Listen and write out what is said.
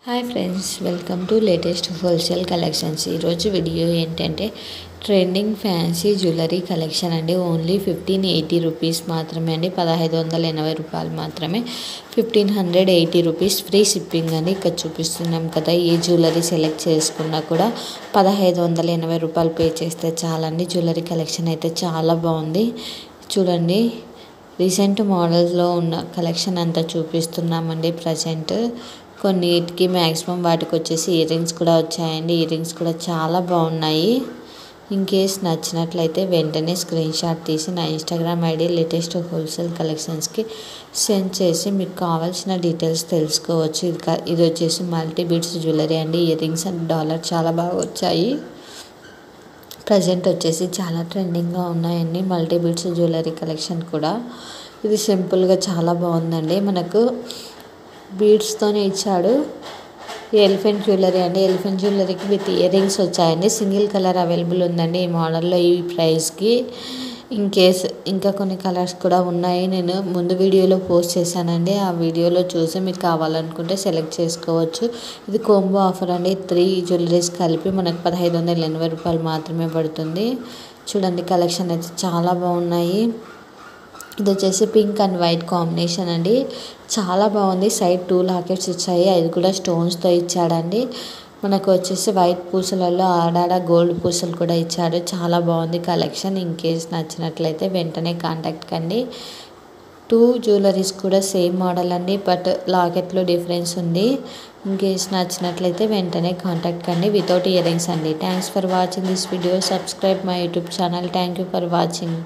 Hi friends, welcome to latest wholesale collections. ఈరోజు video ఏంటంటే trending fancy jewellery collection అండి. Only 1580 rupees మాత్రమే అండి. 1580 రూపాయలు మాత్రమే. 1580 రూపీస్ ఫ్రీ షిప్పింగ్ అని ఇక్కడ చూపిస్తున్నాం కదా. ఈ జ్యువెలరీ సెలెక్ట్ చేసుకున్నా కూడా 1580 రూపాయలు పే చేస్తే చాలండి. జ్యువెలరీ కలెక్షన్ అయితే చాలా బాగుంది. చూడండి, రీసెంట్ మోడల్స్లో ఉన్న కలెక్షన్ అంతా చూపిస్తున్నామండి. ప్రజెంట్ కొన్నిటికి మ్యాక్సిమం వాటికి వచ్చేసి ఇయర్ రింగ్స్ కూడా వచ్చాయండి. ఇయర్ రింగ్స్ కూడా చాలా బాగున్నాయి. ఇన్ కేస్ నచ్చినట్లయితే వెంటనే స్క్రీన్ షాట్ తీసి నా ఇన్స్టాగ్రామ్ ఐడి లేటెస్ట్ హోల్సేల్ కలెక్షన్స్కి సెండ్ చేసి మీకు కావాల్సిన డీటెయిల్స్ తెలుసుకోవచ్చు. ఇది వచ్చేసి మల్టీ బీడ్స్ జ్యువెలరీ అండి. ఇయర్ రింగ్స్ అండ్ డాలర్ చాలా బాగా వచ్చాయి. ప్రజెంట్ వచ్చేసి చాలా ట్రెండింగ్గా ఉన్నాయండి మల్టీ బీడ్స్ జ్యువెలరీ కలెక్షన్ కూడా. ఇది సింపుల్గా చాలా బాగుందండి. మనకు బీడ్స్తోనే ఇచ్చాడు. ఎలిఫెంట్ జ్యువెలరీ అండి. ఎలిఫెంట్ జ్యువెలరీకి విత్ ఇయర్ రింగ్స్ వచ్చాయండి. సింగిల్ కలర్ అవైలబుల్ ఉందండి ఈ మోడల్లో ఈ ప్రైస్కి. ఇన్ కేస్ ఇంకా కొన్ని కలర్స్ కూడా ఉన్నాయి. నేను ముందు వీడియోలో పోస్ట్ చేశానండి. ఆ వీడియోలో చూసి మీకు కావాలనుకుంటే సెలెక్ట్ చేసుకోవచ్చు. ఇది కోంబో ఆఫర్ అండి. 3 జ్యువెలరీస్ కలిపి మనకు 1580 రూపాయలు మాత్రమే పడుతుంది. చూడండి, కలెక్షన్ అయితే చాలా బాగున్నాయి. ఇది వచ్చేసి పింక్ అండ్ వైట్ కాంబినేషన్ అండి. చాలా బాగుంది. సైడ్ 2 లాకెట్స్ ఇచ్చాయి. అది కూడా స్టోన్స్తో ఇచ్చాడండి. మనకు వచ్చేసి వైట్ పూసలలో ఆడాడ గోల్డ్ పూసలు కూడా ఇచ్చాడు. చాలా బాగుంది కలెక్షన్. ఇన్ కేస్ నచ్చినట్లయితే వెంటనే కాంటాక్ట్ కండి. 2 జ్యువెలరీస్ కూడా సేమ్ మోడల్ అండి, బట్ లాకెట్లో డిఫరెన్స్ ఉంది. ఇన్ కేస్ నచ్చినట్లయితే వెంటనే కాంటాక్ట్ కండి. వితౌట్ ఇయర్ రింగ్స్ అండి. Thanks for watching this video. Subscribe my YouTube channel. Thank you for watching.